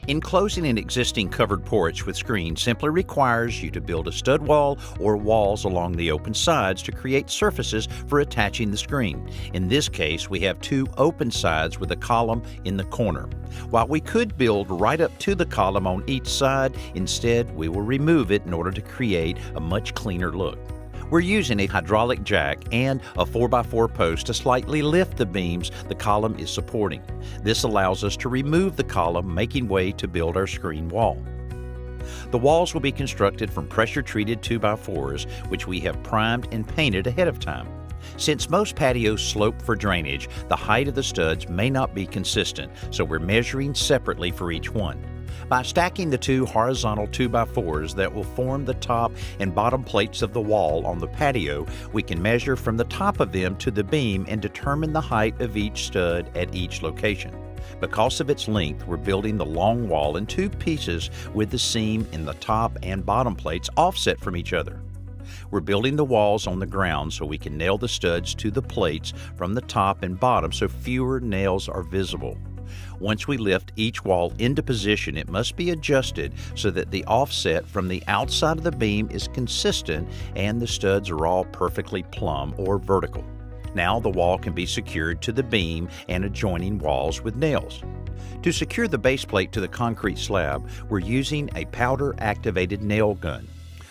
Enclosing an existing covered porch with screens simply requires you to build a stud wall or walls along the open sides to create surfaces for attaching the screen. In this case, we have two open sides with a column in the corner. While we could build right up to the column on each side, instead we will remove it in order to create a much cleaner look. We're using a hydraulic jack and a 4x4 post to slightly lift the beams the column is supporting. This allows us to remove the column, making way to build our screen wall. The walls will be constructed from pressure-treated 2x4s, which we have primed and painted ahead of time. Since most patios slope for drainage, the height of the studs may not be consistent, so we're measuring separately for each one. By stacking the two horizontal 2x4s that will form the top and bottom plates of the wall on the patio, we can measure from the top of them to the beam and determine the height of each stud at each location. Because of its length, we're building the long wall in two pieces with the seam in the top and bottom plates offset from each other. We're building the walls on the ground so we can nail the studs to the plates from the top and bottom so fewer nails are visible. Once we lift each wall into position, it must be adjusted so that the offset from the outside of the beam is consistent and the studs are all perfectly plumb or vertical. Now the wall can be secured to the beam and adjoining walls with nails. To secure the base plate to the concrete slab, we're using a powder-activated nail gun.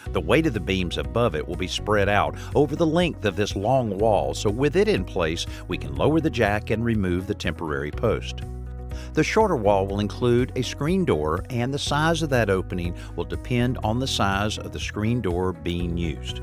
The weight of the beams above it will be spread out over the length of this long wall, so with it in place, we can lower the jack and remove the temporary post. The shorter wall will include a screen door, and the size of that opening will depend on the size of the screen door being used.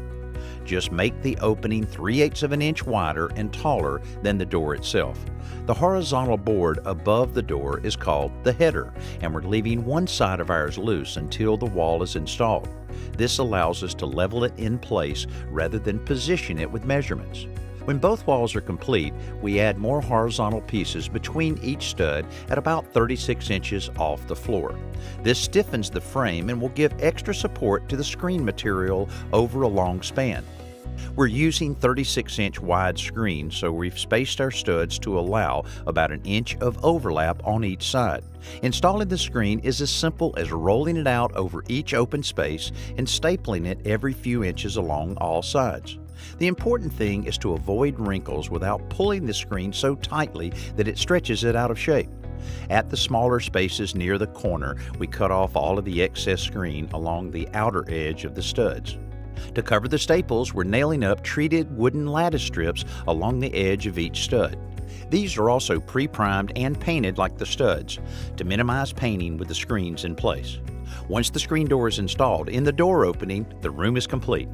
Just make the opening 3/8 of an inch wider and taller than the door itself. The horizontal board above the door is called the header, and we're leaving one side of ours loose until the wall is installed. This allows us to level it in place rather than position it with measurements. When both walls are complete, we add more horizontal pieces between each stud at about 36 inches off the floor. This stiffens the frame and will give extra support to the screen material over a long span. We're using 36-inch wide screens, so we've spaced our studs to allow about 1 inch of overlap on each side. Installing the screen is as simple as rolling it out over each open space and stapling it every few inches along all sides. The important thing is to avoid wrinkles without pulling the screen so tightly that it stretches it out of shape. At the smaller spaces near the corner, we cut off all of the excess screen along the outer edge of the studs. To cover the staples, we're nailing up treated wooden lattice strips along the edge of each stud. These are also pre-primed and painted like the studs to minimize painting with the screens in place. Once the screen door is installed in the door opening, the room is complete.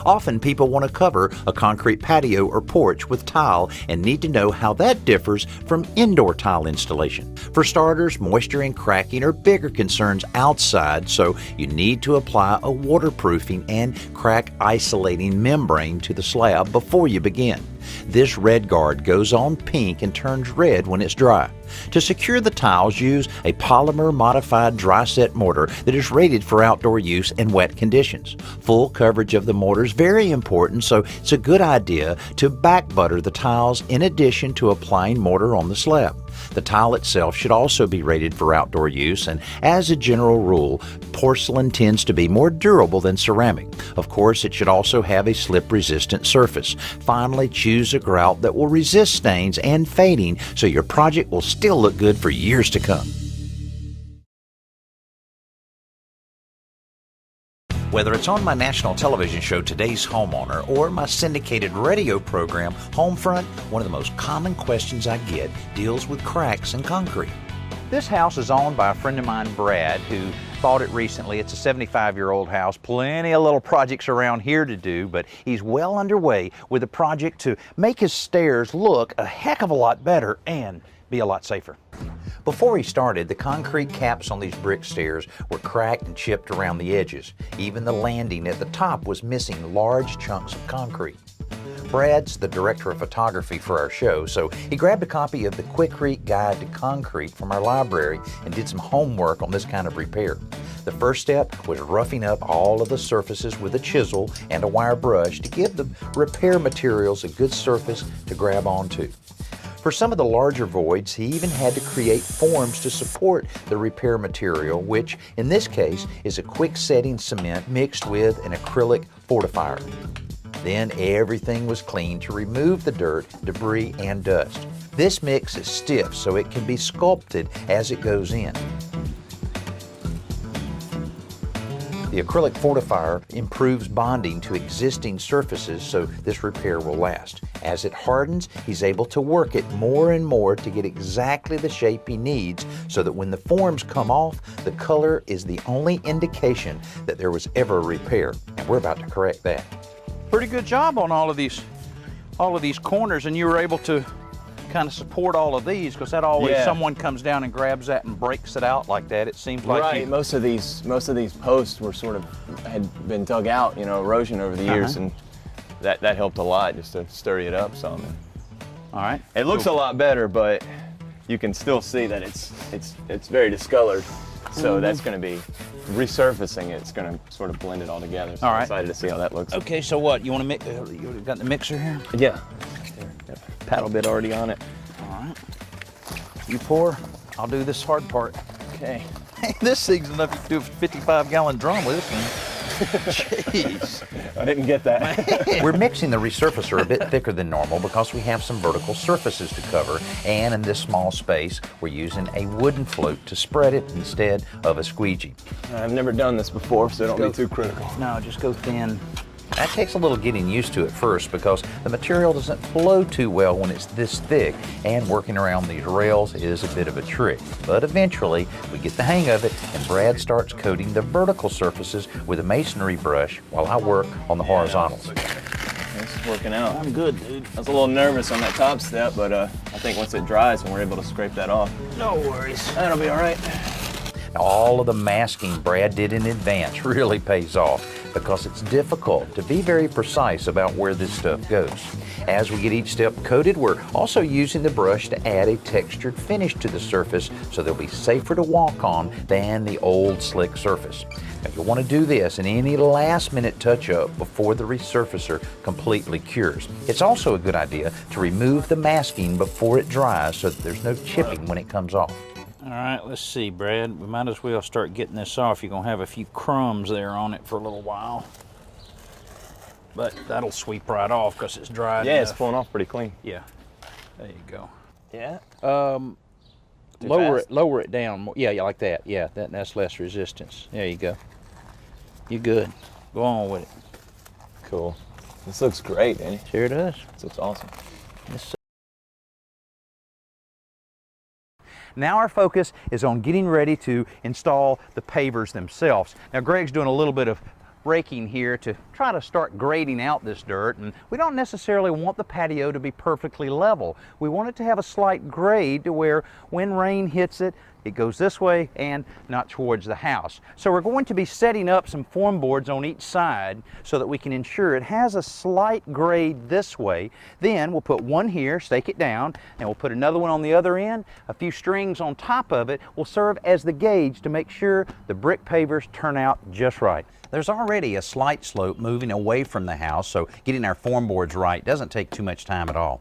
Often people want to cover a concrete patio or porch with tile and need to know how that differs from indoor tile installation. For starters, moisture and cracking are bigger concerns outside, so you need to apply a waterproofing and crack isolating membrane to the slab before you begin. This red guard goes on pink and turns red when it's dry. To secure the tiles, use a polymer-modified dry-set mortar that is rated for outdoor use and wet conditions. Full coverage of the mortar is very important, so it's a good idea to back butter the tiles in addition to applying mortar on the slab. The tile itself should also be rated for outdoor use, and as a general rule, porcelain tends to be more durable than ceramic. Of course, it should also have a slip-resistant surface. Finally, choose a grout that will resist stains and fading so your project will still look good for years to come. Whether it's on my national television show, Today's Homeowner, or my syndicated radio program, Homefront, one of the most common questions I get deals with cracks in concrete. This house is owned by a friend of mine, Brad, who bought it recently. It's a 75-year-old house, plenty of little projects around here to do, but he's well underway with a project to make his stairs look a heck of a lot better and be a lot safer. Before he started, the concrete caps on these brick stairs were cracked and chipped around the edges. Even the landing at the top was missing large chunks of concrete. Brad's the director of photography for our show, so he grabbed a copy of the Quikrete Guide to Concrete from our library and did some homework on this kind of repair. The first step was roughing up all of the surfaces with a chisel and a wire brush to give the repair materials a good surface to grab onto. For some of the larger voids, he even had to create forms to support the repair material, which in this case is a quick setting cement mixed with an acrylic fortifier. Then everything was cleaned to remove the dirt, debris, and dust. This mix is stiff so it can be sculpted as it goes in. The acrylic fortifier improves bonding to existing surfaces so this repair will last. As it hardens, he's able to work it more and more to get exactly the shape he needs so that when the forms come off, the color is the only indication that there was ever a repair, and we're about to correct that. Pretty good job on all of these corners, and you were able to kind of support all of these, because that always someone comes down and grabs that and breaks it out like that. It seems like right. Most of these posts were sort of had been dug out, you know, erosion over the years, and that helped a lot just to sturdy it up some. All right. It looks a lot better, but you can still see that it's very discolored. So that's going to be resurfacing. It's going to sort of blend it all together. So I'm excited to see how that looks. Okay, so what you want to mix? You got the mixer here? Yeah. Got a paddle bit already on it. All right. You pour. I'll do this hard part. Okay. This thing's enough to do a 55-gallon drum with this one. Jeez. I didn't get that. We're mixing the resurfacer a bit thicker than normal because we have some vertical surfaces to cover, and in this small space, we're using a wooden float to spread it instead of a squeegee. I've never done this before, so don't be too critical. No, just go thin. That takes a little getting used to at first because the material doesn't flow too well when it's this thick, and working around these rails is a bit of a trick. But eventually, we get the hang of it, and Brad starts coating the vertical surfaces with a masonry brush while I work on the horizontals. This is working out. I'm good, dude. I was a little nervous on that top step, but I think once it dries and we're able to scrape that off. No worries. That'll be all right. All of the masking Brad did in advance really pays off because it's difficult to be very precise about where this stuff goes. As we get each step coated, we're also using the brush to add a textured finish to the surface so they'll be safer to walk on than the old slick surface. Now, you'll want to do this in any last-minute touch-up before the resurfacer completely cures. It's also a good idea to remove the masking before it dries so that there's no chipping when it comes off. All right, let's see, Brad. We might as well start getting this off. You're going to have a few crumbs there on it for a little while. But that'll sweep right off because it's dry enough. It's pulling off pretty clean. Yeah, there you go. Yeah? Lower it down. Yeah, like that. Yeah, that's less resistance. There you go. You're good. Go on with it. Cool. This looks great, Danny. Sure it does. This looks awesome. Now our focus is on getting ready to install the pavers themselves. Now Greg's doing a little bit of raking here to try to start grading out this dirt, and we don't necessarily want the patio to be perfectly level. We want it to have a slight grade to where when rain hits it, it goes this way and not towards the house. So we're going to be setting up some form boards on each side so that we can ensure it has a slight grade this way. Then we'll put one here, stake it down, and we'll put another one on the other end. A few strings on top of it will serve as the gauge to make sure the brick pavers turn out just right. There's already a slight slope moving away from the house, so getting our form boards right doesn't take too much time at all.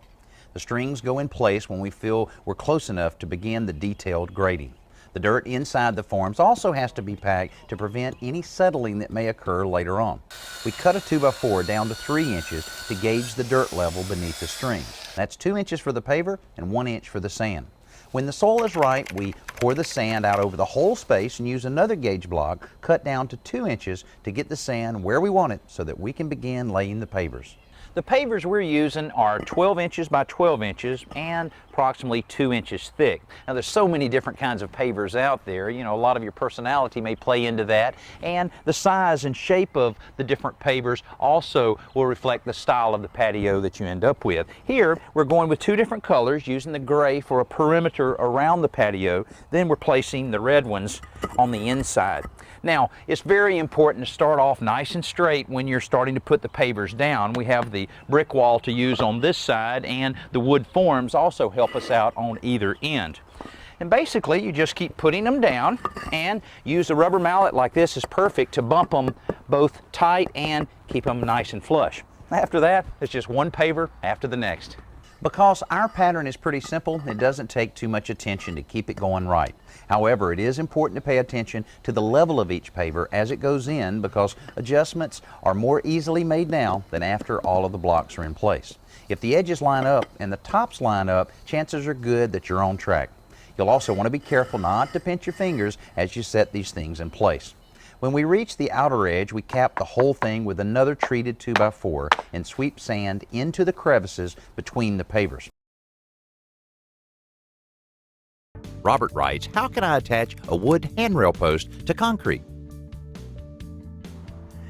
The strings go in place when we feel we're close enough to begin the detailed grading. The dirt inside the forms also has to be packed to prevent any settling that may occur later on. We cut a 2x4 down to 3 inches to gauge the dirt level beneath the strings. That's 2 inches for the paver and 1 inch for the sand. When the soil is right, we pour the sand out over the whole space and use another gauge block cut down to 2 inches to get the sand where we want it so that we can begin laying the pavers. The pavers we're using are 12 inches by 12 inches and approximately 2 inches thick. Now there's so many different kinds of pavers out there. You know, a lot of your personality may play into that, and the size and shape of the different pavers also will reflect the style of the patio that you end up with. Here we're going with 2 different colors, using the gray for a perimeter around the patio, then we're placing the red ones on the inside. Now, it's very important to start off nice and straight when you're starting to put the pavers down. We have the brick wall to use on this side, and the wood forms also help us out on either end. And basically you just keep putting them down and use the rubber mallet like this is perfect to bump them both tight and keep them nice and flush. After that, it's just one paver after the next. Because our pattern is pretty simple, it doesn't take too much attention to keep it going right. However, it is important to pay attention to the level of each paver as it goes in, because adjustments are more easily made now than after all of the blocks are in place. If the edges line up and the tops line up, chances are good that you're on track. You'll also want to be careful not to pinch your fingers as you set these things in place. When we reach the outer edge, we cap the whole thing with another treated 2x4 and sweep sand into the crevices between the pavers. Robert writes, how can I attach a wood handrail post to concrete?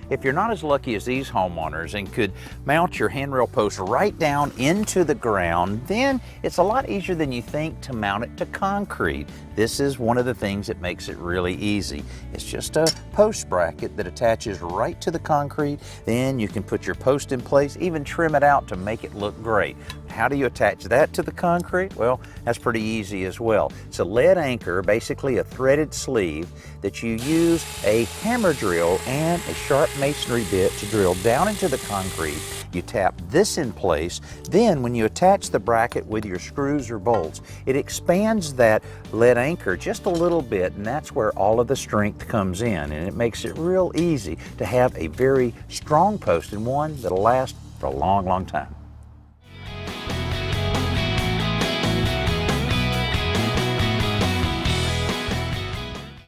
If you're not as lucky as these homeowners and could mount your handrail post right down into the ground, then it's a lot easier than you think to mount it to concrete. This is one of the things that makes it really easy. It's just a post bracket that attaches right to the concrete. Then you can put your post in place, even trim it out to make it look great. How do you attach that to the concrete? Well, that's pretty easy as well. It's a lead anchor, basically a threaded sleeve, that you use a hammer drill and a sharp masonry bit to drill down into the concrete. You tap this in place. Then when you attach the bracket with your screws or bolts, it expands that lead anchor just a little bit, and that's where all of the strength comes in, and it makes it real easy to have a very strong post and one that'll last for a long, long time.